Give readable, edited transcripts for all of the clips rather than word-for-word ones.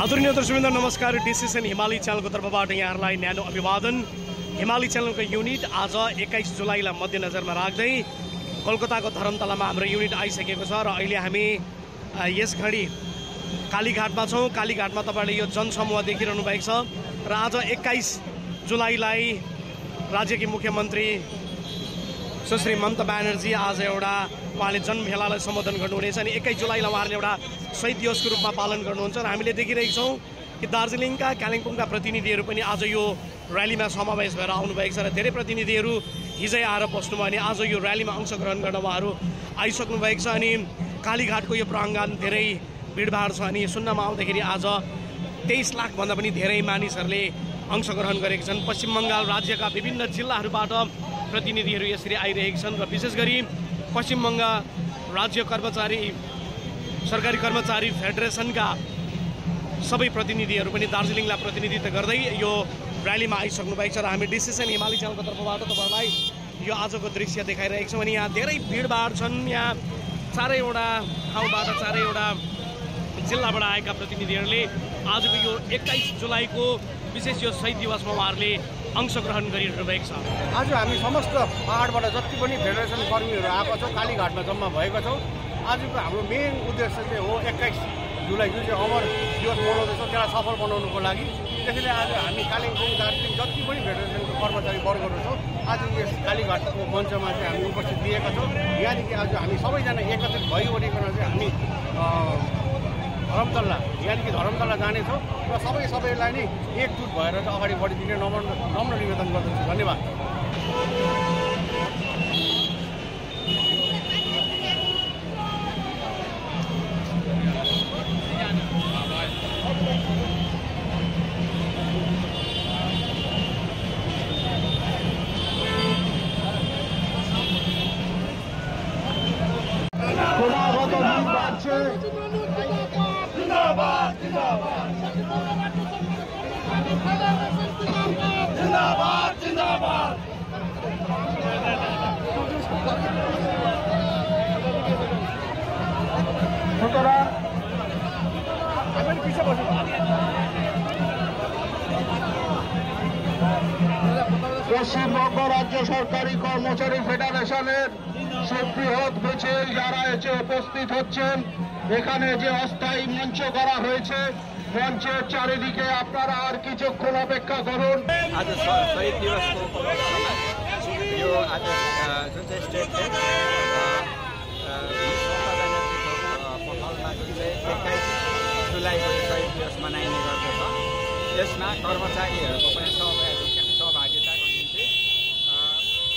आदरणीय दर्शकवृन्द नमस्कार। डिसिसन हिमाली च्यानलको तर्फबाट यहाँहरूलाई न्यानो अभिवादन। हिमाली च्यानलको युनिट आज 21 जुलाईलाई मध्यनजरमा राख्दै कोलकाताको धरमतलामा हाम्रो युनिट आइसकेको छ र अहिले हामी यस घडी कालीघाटमा छौँ। कालीघाटमा तपाईँले यो जनसमूह देखिरहनु भएको छ र आज 21 जुलाईलाई राज्यकी मुख्यमन्त्री सुश्री ममता ब्यानर्जी आज उहाँले जनमेलालाई सम्बोधन गर्नुहुनेछ अनि 21 जुलाईलाई उहाँहरूले एउटा शहीद दिवसको रूपमा पालन गर्नुहुन्छ र हामीले देखिरहेका छौँ कि दार्जिलिङका कालिम्पोङका प्रतिनिधिहरू पनि आज यो र्यालीमा समावेश भएर आउनुभएको छ र धेरै प्रतिनिधिहरू हिजै आएर बस्नुभयो अनि आज यो र्यालीमा अंशग्रहण गर्न उहाँहरू आइसक्नु भएको छ अनि कालीघाटको यो प्राङ्गण धेरै भिडभाड छ अनि सुन्नमा आउँदाखेरि आज 23 लाखभन्दा पनि धेरै मानिसहरूले अंशग्रहण गरेका छन्। पश्चिम बङ्गाल राज्यका विभिन्न जिल्लाहरूबाट प्रतिनिधिहरू यसरी आइरहेका छन् र विशेष गरी पश्चिम बङ्गाल राज्य सरकारी कर्मचारी फेडरेसनका सबै प्रतिनिधिहरू पनि दार्जिलिङलाई प्रतिनिधित्व गर्दै यो र्यालीमा आइसक्नु भएको छ र हामी डिसिसन हिमाली च्यानलको तर्फबाट तपाईँहरूलाई यो आजको दृश्य देखाइरहेका छौँ अनि यहाँ धेरै भिडभाड छन्। यहाँ चारैवटा ठाउँबाट चारैवटा जिल्लाबाट आएका प्रतिनिधिहरूले आजको यो 21 जुलाईको विशेष यो शहीद दिवसमा उहाँहरूले अंशग्रहण गरिरहनु भएको छ। आज हामी समस्त पहाडबाट जति पनि फेडरेसन कर्मीहरू आएको छौँ कालीघाटमा जम्मा भएका छौँ। आजको हाम्रो मेन उद्देश्य चाहिँ हो 21 जुलाई जुन चाहिँ अमर दिवस मनाउँदैछौँ त्यसलाई सफल बनाउनुको लागि। त्यसैले आज हामी कालिम्पोङ दार्जिलिङ जति पनि फेडरेसनको कर्मचारी वर्गहरू छौँ आज यस कालीघाटको मञ्चमा चाहिँ हामी उपस्थित लिएका छौँ। यहाँदेखि आज हामी सबैजना एकत्रित भइवरिकन चाहिँ हामी धरमतल्ला यहाँदेखि धरमतल्ला जानेछौँ र सबैलाई नै एकजुट भएर चाहिँ अगाडि बढिदिने नम्र निवेदन गर्दछु। धन्यवाद। পশ্চিমবঙ্গ রাজ্য সরকারি কর্মচারী ফেডারেশনের সুবৃহৎ মিছিল যারা এসে উপস্থিত হচ্ছেন, এখানে যে অস্থায়ী মঞ্চ করা হয়েছে মঞ্চের চারিদিকে আপনারা আর কিছুক্ষণ অপেক্ষা করুন। आज शहीद दिवसको उपलक्ष्यमा यो आज जुन चाहिँ स्टेटले पहलमा जुन चाहिँ 21 जुलाईको शहीद दिवस मनाइने गर्दछ यसमा कर्मचारीहरूको पनि सहभागिताको निम्ति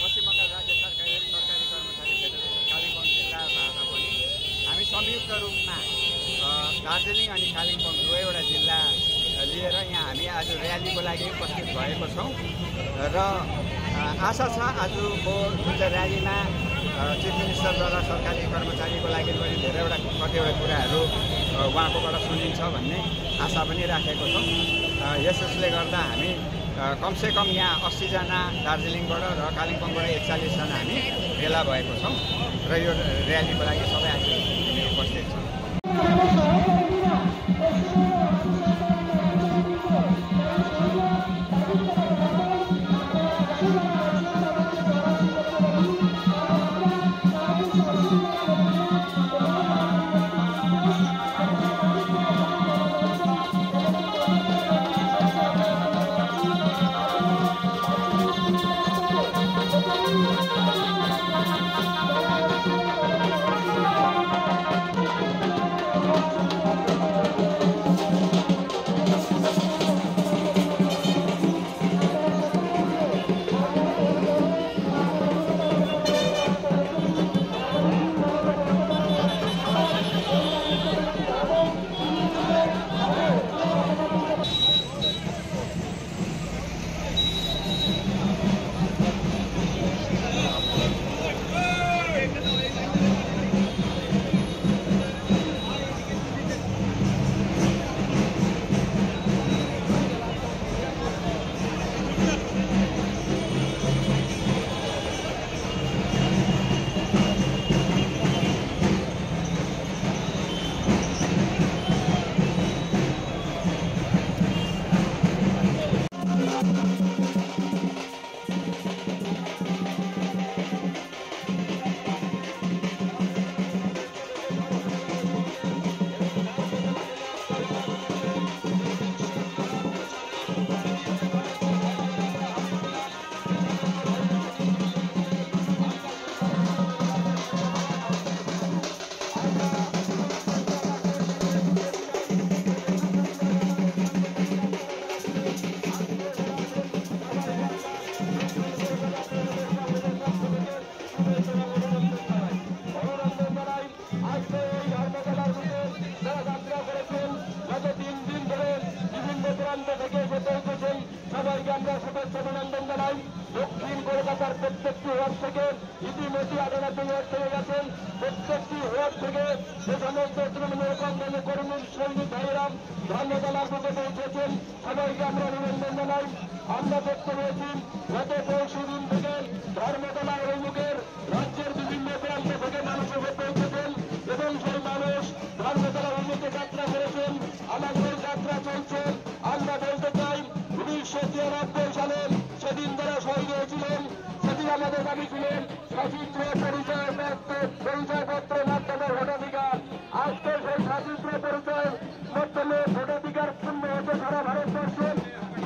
पश्चिम बङ्गाल राज्य सरकारी कर्मचारी फेडरेसन कालिम्पोङ जिल्लाबाट पनि हामी संयुक्त रूपमा दार्जिलिङ अनि कालिम्पोङ दुवैवटा जिल्ला लिएर यहाँ हामी आज र्यालीको लागि उपस्थित भएको छौँ र आशा छ आजको जुन चाहिँ र्यालीमा चिफ मिनिस्टरद्वारा सरकारी कर्मचारीको लागि पनि धेरैवटा कतिवटा कुराहरू उहाँकोबाट सुनिन्छ भन्ने आशा पनि राखेको छौँ। यसले गर्दा हामी कमसेकम यहाँ 80 जना दार्जिलिङबाट र कालिम्पोङबाट 41 जना हामी भेला भएको छौँ र यो र्यालीको लागि सबै आज उपस्थित छौँ। দক্ষিণ কলকাতার প্রত্যেকটি ওয়ার্ড থেকে ইতিমধ্যে আদালতে ওয়ার্ড থেকে গেছেন। প্রত্যেকটি ওয়ার্ড থেকে যে সমস্ত তৃণমূল কংগ্রেসের কর্মী সৈনিক ভাইয়েরা ধর্মতলার বুকে পৌঁছেছেন, সবাইকে আমরা অভিনন্দন জানাই। আমরা দেখতে পেয়েছি গত পরশুদিন থেকে ধর্মতলা অভিমুখের রাজ্যের বিভিন্ন প্রান্ত থেকে মানুষ পৌঁছেছেন এবং সেই মানুষ ধর্মতলা অভিমুখে যাত্রা করেছেন। আমাদের যাত্রা চলছে। আমরা বলতে চাই 1993 সালে সেদিন যারা শহীদ হয়েছিলেন সেদিন আমাদের দাবি ছিলেন সচিত্র পরিচয়পত্র মাধ্যমে ভোটাধিকার। আজকে সেই সচিত্র পরিচয় মাধ্যমে ভোটাধিকার পূর্ণ হতে সারা ভারতবর্ষে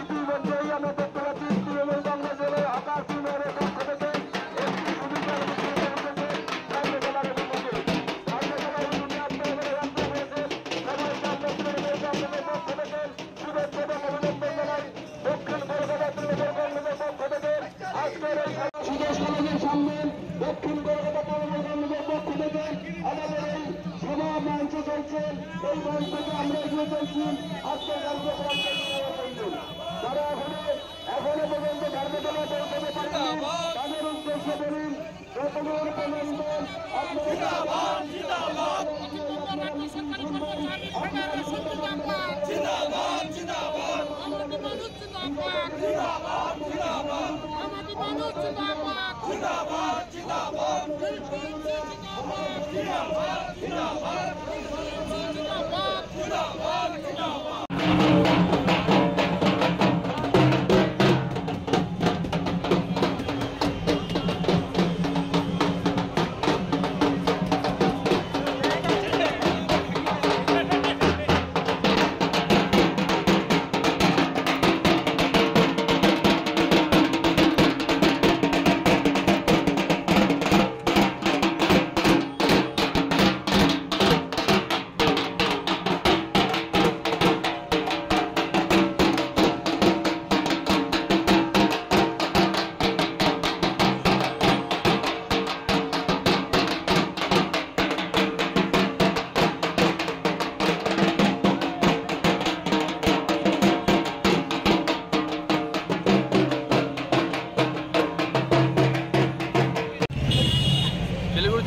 ইতিমধ্যেই আমরা দেখতে পাচ্ছি তৃণমূল কংগ্রেসের আকাশ সিংহের পক্ষ থেকে একটি সুবিচার সামনে দক্ষিণ কলকাতা তৃণমূল কংগ্রেসের পক্ষ থেকে আমাদের এই সভা মঞ্চ চলছে। এই মঞ্চ থেকে আমরা এগিয়ে চলছি আজকের কার্যক্রম। যারা এখনো পর্যন্ত ধর্মতলা পৌঁছতে পারেনি তাদের উদ্দেশ্যে বলুন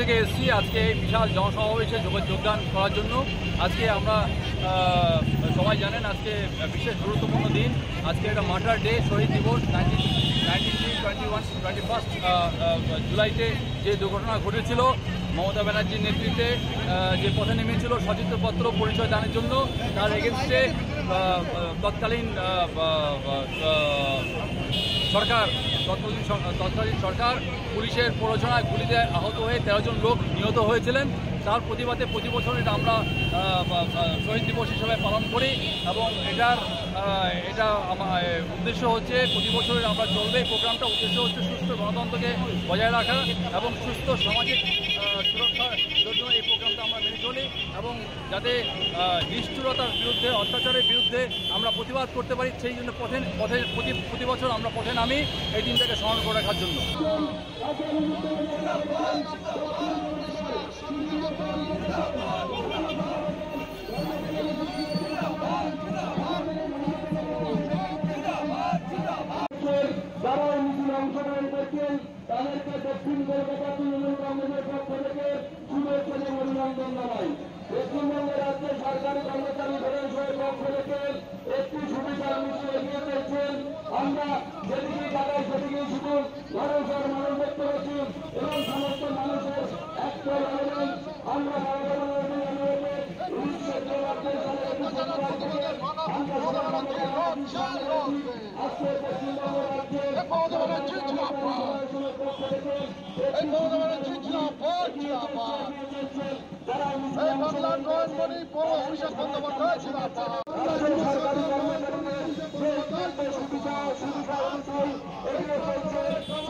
থেকে এসেছি আজকে বিশাল জনসমাবেশে যোগদান করার জন্য। আজকে আমরা সবাই জানেন আজকে বিশেষ গুরুত্বপূর্ণ দিন। আজকে একটা মার্টার ডে, শহীদ দিবস। 21 জুলাইতে যে দুর্ঘটনা ঘটেছিল, মমতা ব্যানার্জির নেতৃত্বে যে পথে নেমেছিল সচিত্রপত্র পরিচয় দানের জন্য, তার এগেনস্টে তৎকালীন সরকার পুলিশের প্ররোচনায় গুলিতে আহত হয়ে 13 জন লোক নিহত হয়েছিলেন। তার প্রতিবাদে প্রতি বছর এটা আমরা শহীদ দিবস হিসেবে পালন করি এবং এটা আমার উদ্দেশ্য হচ্ছে প্রতি বছর আমরা চলবে। এই প্রোগ্রামটা উদ্দেশ্য হচ্ছে সুস্থ গণতন্ত্রকে বজায় রাখা এবং সুস্থ সামাজিক সুরক্ষার জন্য এই প্রোগ্রামটা আমরা মেনে চলি এবং যাতে নিষ্ঠুরতার বিরুদ্ধে, অত্যাচারের বিরুদ্ধে আমরা প্রতিবাদ করতে পারি, সেই জন্য প্রতি বছর আমরা পথে নামি এই দিনটাকে স্মরণ করে রাখার জন্য। যারা এই মিছিলে অংশগ্রহণ করছেন তাদেরকে দক্ষিণ কলকাতা তৃণমূল কংগ্রেসের পক্ষ থেকে শুভেচ্ছা এবং অভিনন্দন জানাই। পশ্চিমবঙ্গ রাজ্যের সরকারি কর্মচারী ফেডারেশনের পক্ষ থেকে একটি সুবিচার মিছিল এগিয়ে চলছেন। আমরা যেদিকেই তাকাই সেদিকেই শুধু মানুষ আর মানুষ দেখতে পাচ্ছি এবং সমস্ত মানুষের একটা আবেদন আমরা আজকে পশ্চিমবঙ্গ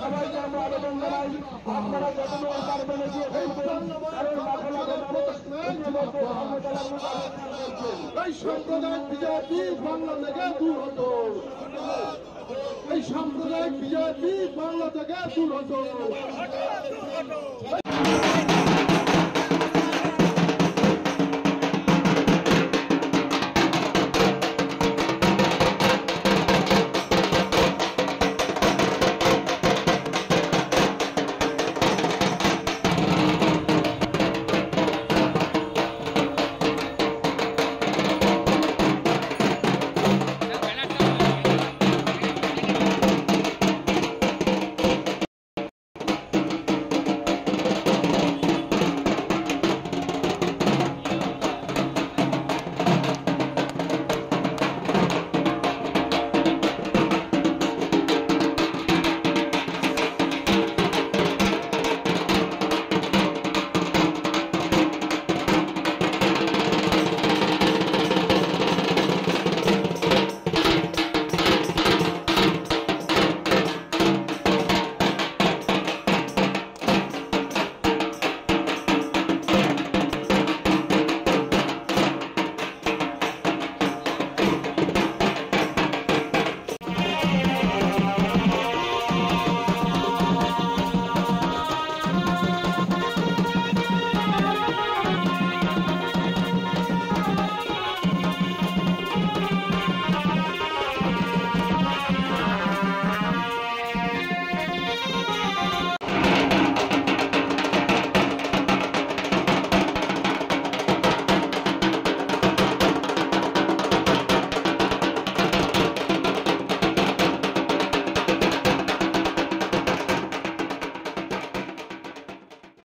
সবাইকে আমরা আবেদন জানাই আপনারা যতটুকু পারবেন এগিয়ে ফেলবেন, এই সাম্প্রদায়িক বিজেপি বাংলা থেকে দূর হতো, এই সাম্প্রদায়িক বিজেপি বাংলা থেকে দূর হতো।